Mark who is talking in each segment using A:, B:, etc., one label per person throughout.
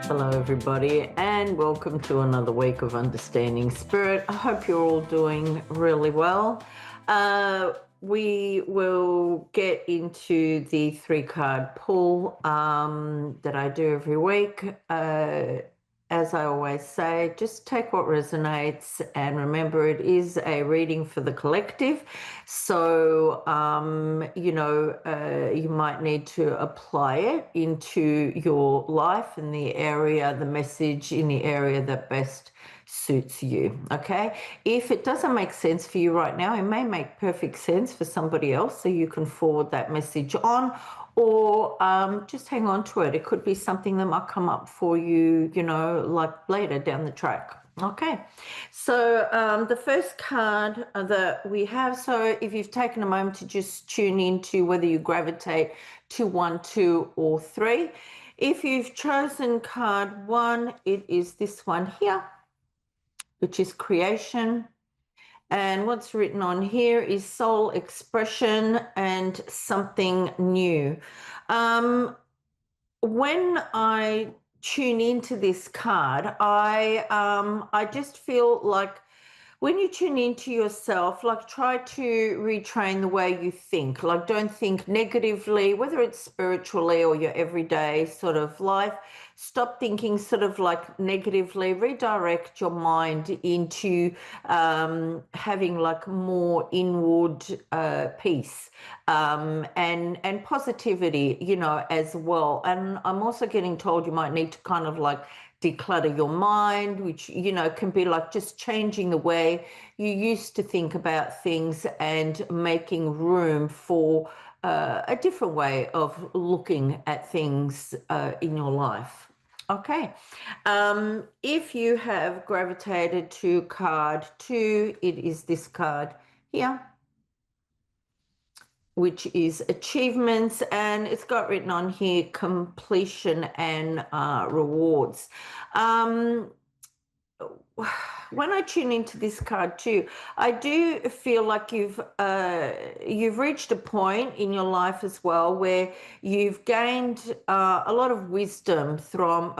A: Hello, everybody, and welcome to another week of Understanding Spirit. I hope you're all doing really well. We will get into the 3-card pull that I do every week. As I always say, just take what resonates, and remember it is a reading for the collective. So, you might need to apply it into your life in the area, the message in the area that best suits you. Okay. If it doesn't make sense for you right now, it may make perfect sense for somebody else. So you can forward that message on, or just hang on to it. It could be something that might come up for you, like later down the track. Okay, so the first card that we have, so if you've taken a moment to just tune into whether you gravitate to 1, 2, or 3. If you've chosen card 1, it is this one here, which is creation. And what's written on here is soul expression and something new. When I tune into this card, I just feel like when you tune into yourself, like try to retrain the way you think. Like don't think negatively, whether it's spiritually or your everyday sort of life. Stop thinking sort of like negatively. Redirect your mind into having like more inward peace and positivity, as well. And I'm also getting told you might need to kind of like declutter your mind, which, can be like just changing the way you used to think about things and making room for a different way of looking at things in your life. Okay. If you have gravitated to card 2, it is this card here, which is achievements, and it's got written on here completion and rewards. When I tune into this card too, I do feel like you've reached a point in your life as well where you've gained a lot of wisdom from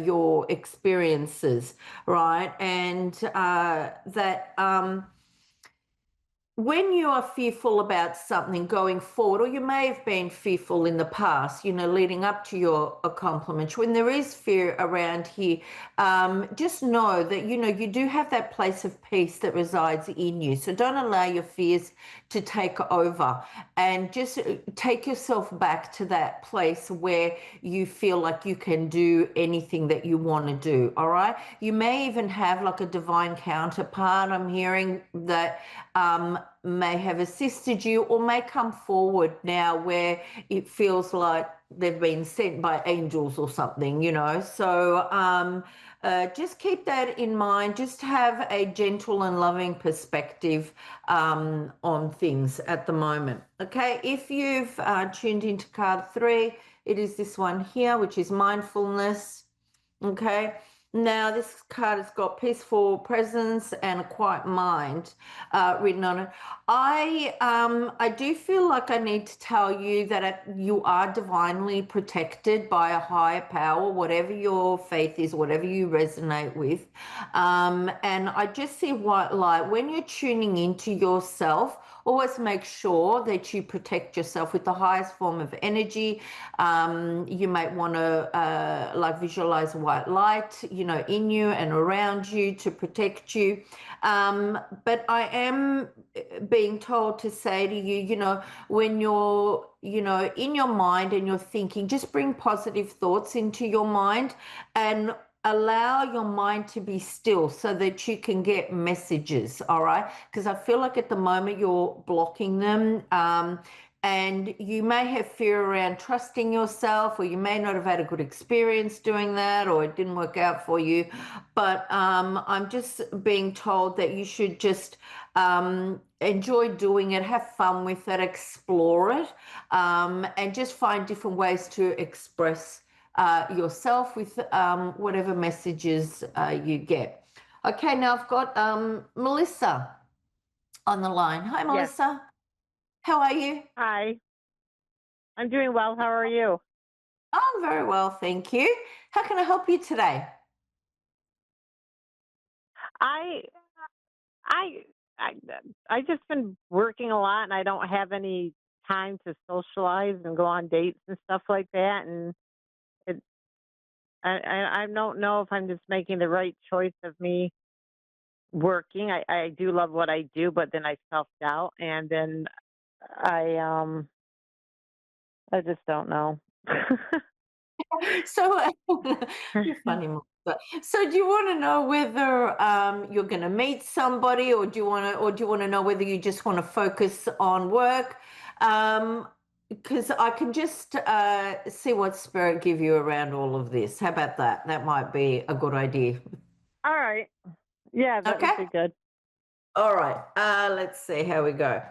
A: your experiences, right? And that when you are fearful about something going forward, or you may have been fearful in the past, leading up to your accomplishment, when there is fear around here, just know that, you do have that place of peace that resides in you. So don't allow your fears to take over, and just take yourself back to that place where you feel like you can do anything that you want to do. All right. You may even have like a divine counterpart, I'm hearing, that may have assisted you or may come forward now where it feels like they've been sent by angels or something, So just keep that in mind. Just have a gentle and loving perspective on things at the moment. Okay, if you've tuned into card 3, it is this one here, which is mindfulness. Okay. Now, this card has got peaceful presence and a quiet mind written on it. I do feel like I need to tell you that you are divinely protected by a higher power, whatever your faith is, whatever you resonate with. And I just see white light. When you're tuning into yourself, always make sure that you protect yourself with the highest form of energy. You might want to like visualize white light, in you and around you to protect you. But I am being told to say to you, when you're, in your mind and you're thinking, just bring positive thoughts into your mind and allow your mind to be still so that you can get messages. All right, because I feel like at the moment you're blocking them, and you may have fear around trusting yourself, or you may not have had a good experience doing that, or it didn't work out for you. But I'm just being told that you should just enjoy doing it, have fun with it, explore it, and just find different ways to express yourself with whatever messages you get. Okay, now I've got Melissa on the line. Hi,
B: Yes.
A: Melissa. How are you?
B: Hi. I'm doing well. How are you?
A: I'm very well, thank you. How can I help you today?
B: I I I I just been working a lot, and I don't have any time to socialize and go on dates and stuff like that. And it, I don't know if I'm just making the right choice of me working. I do love what I do, but then I self doubt, and then I um I just don't know.
A: So you're funny, Melissa. So do you want to know whether you're going to meet somebody, or do you want to know whether you just want to focus on work? Because I can just see what spirit give you around all of this. How about that? That might be a good idea.
B: All right, yeah, that would
A: Okay.
B: be good.
A: All right. Let's see how we go.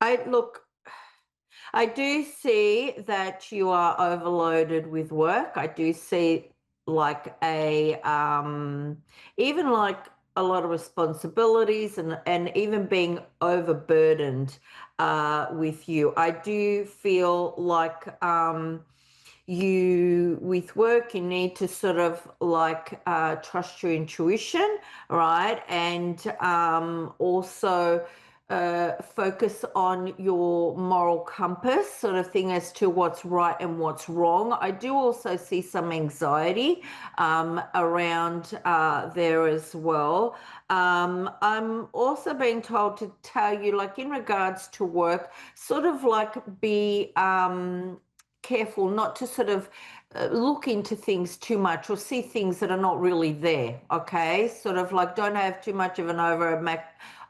A: I look. I do see that you are overloaded with work. I do see like even like a lot of responsibilities and even being overburdened with you. I do feel like you with work you need to sort of like trust your intuition, right? And also focus on your moral compass sort of thing as to what's right and what's wrong. I do also see some anxiety around there as well. I'm also being told to tell you, like in regards to work, sort of like be careful not to sort of look into things too much or see things that are not really there. Okay, sort of like don't have too much of an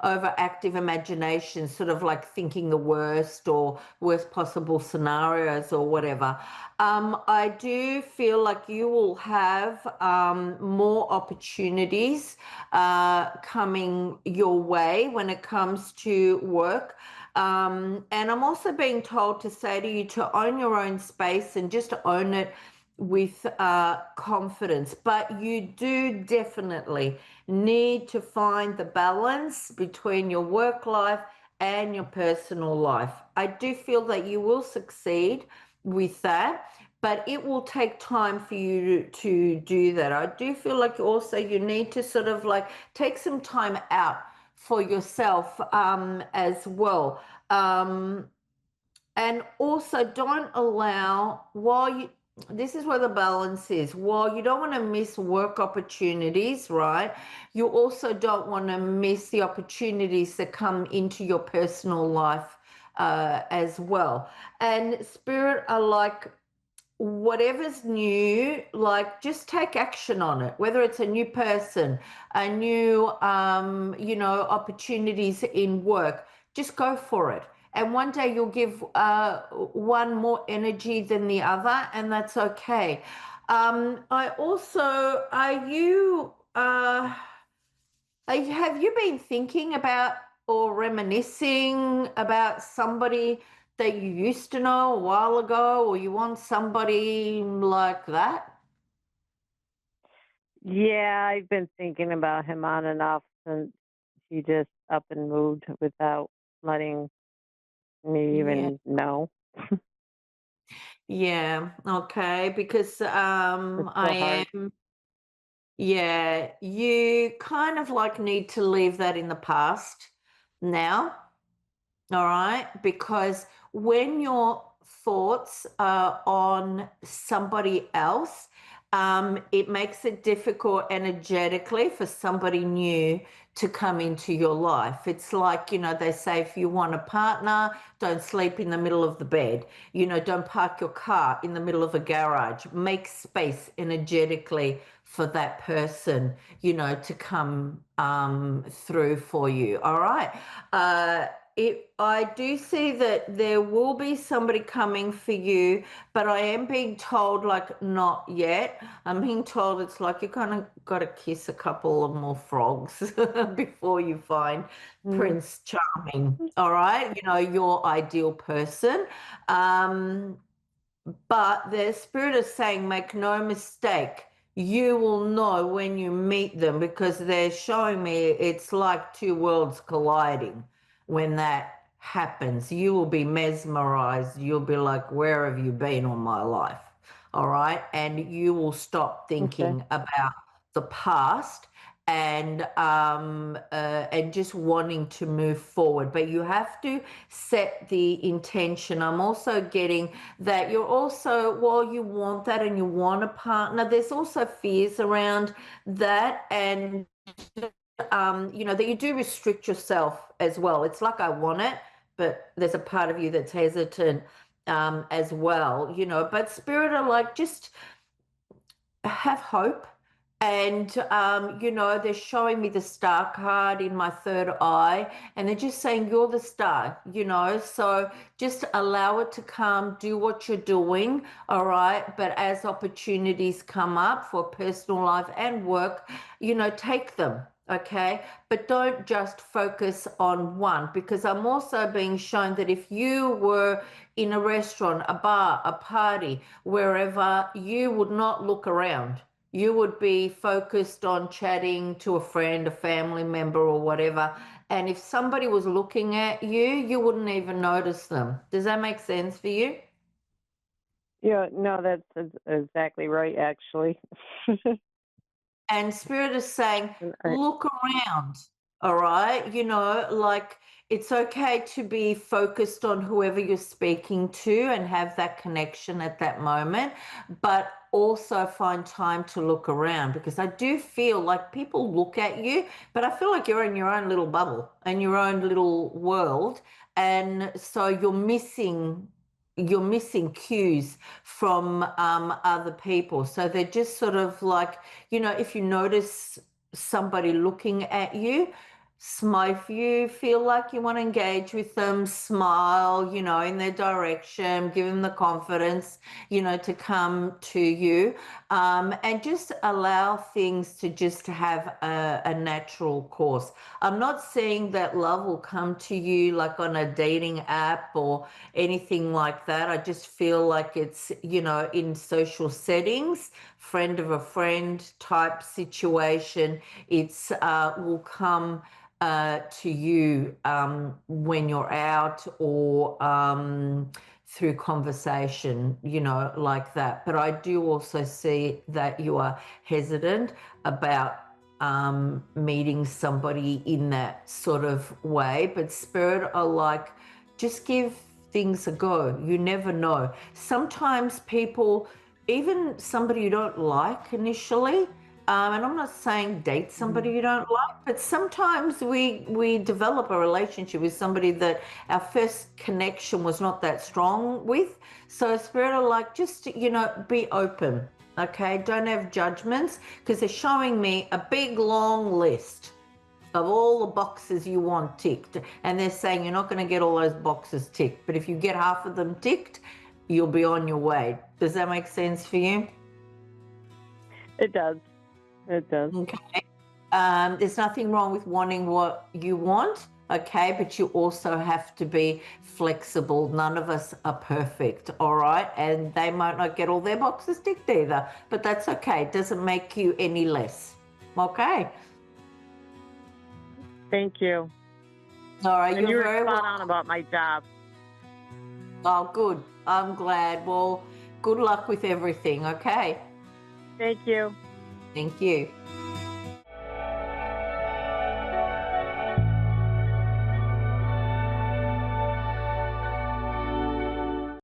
A: overactive imagination, sort of like thinking the worst or worst possible scenarios or whatever. I do feel like you will have more opportunities coming your way when it comes to work. And I'm also being told to say to you to own your own space and just own it with confidence. But you do definitely need to find the balance between your work life and your personal life. I do feel that you will succeed with that, but it will take time for you to do that. I do feel like also you need to sort of like take some time out for yourself as well. And also don't allow while you this is where the balance is. While you don't want to miss work opportunities, right? You also don't want to miss the opportunities that come into your personal life as well. And spirit are like whatever's new, like just take action on it, whether it's a new person, a new, opportunities in work, just go for it. And one day you'll give one more energy than the other, and that's okay. I also, have you been thinking about or reminiscing about somebody that you used to know a while ago, or you want somebody like that?
B: Yeah, I've been thinking about him on and off since he just up and moved without letting me
A: Yeah.
B: even know.
A: Yeah. Okay. Because
B: It's so
A: I
B: hard.
A: am, yeah, you kind of like need to leave that in the past now. All right. Because when your thoughts are on somebody else, it makes it difficult energetically for somebody new to come into your life. It's like, they say if you want a partner, don't sleep in the middle of the bed. Don't park your car in the middle of a garage. Make space energetically for that person, to come through for you. All right. I do see that there will be somebody coming for you, but I am being told like not yet. I'm being told it's like you kind of got to kiss a couple of more frogs before you find
B: Mm.
A: Prince Charming. All right, your ideal person. Um, but the spirit is saying, make no mistake, you will know when you meet them because they're showing me it's like two worlds colliding when that happens, you will be mesmerized. You'll be like, where have you been all my life? All right. And you will stop
B: Okay.
A: thinking about the past and just wanting to move forward. But you have to set the intention. I'm also getting that you're also, while you want that and you want a partner, there's also fears around that. And that you do restrict yourself as well. It's like I want it, but there's a part of you that's hesitant as well, but spirit are like, just have hope. And they're showing me the star card in my third eye, and they're just saying you're the star, so just allow it to come, do what you're doing. All right. But as opportunities come up for personal life and work, take them. Okay. But don't just focus on one, because I'm also being shown that if you were in a restaurant, a bar, a party, wherever, you would not look around. You would be focused on chatting to a friend, a family member, or whatever. And if somebody was looking at you, you wouldn't even notice them. Does that make sense for you?
B: Yeah, no, that's exactly right, actually.
A: And Spirit is saying,
B: And
A: look around, all right? Like, it's okay to be focused on whoever you're speaking to and have that connection at that moment, but also find time to look around, because I do feel like people look at you, but I feel like you're in your own little bubble and your own little world. And so you're missing cues from other people. So they're just sort of like, if you notice somebody looking at you, smile. If you feel like you want to engage with them, smile, in their direction, give them the confidence, to come to you, and just allow things to just have a natural course. I'm not saying that love will come to you like on a dating app or anything like that. I just feel like it's, in social settings, friend of a friend type situation. It's will come to you when you're out, or through conversation, like that. But I do also see that you are hesitant about meeting somebody in that sort of way. But Spirit are like, just give things a go. You never know. Sometimes people, even somebody you don't like initially, and I'm not saying date somebody
B: Mhm.
A: you don't like, but sometimes we develop a relationship with somebody that our first connection was not that strong with. So Spirit are like, just be open. Okay, don't have judgments, because they're showing me a big long list of all the boxes you want ticked. And they're saying you're not going to get all those boxes ticked, but if you get half of them ticked, you'll be on your way. Does that make sense for you?
B: It does. It does.
A: Okay. There's nothing wrong with wanting what you want, okay, but you also have to be flexible. None of us are perfect, all right? And they might not get all their boxes ticked either, but that's okay. It doesn't make you any less. Okay.
B: Thank you.
A: All right,
B: And
A: you're
B: you were
A: very
B: spot on
A: welcome.
B: about my job.
A: Oh, good. I'm glad. Well, good luck with everything, okay?
B: Thank you.
A: Thank you.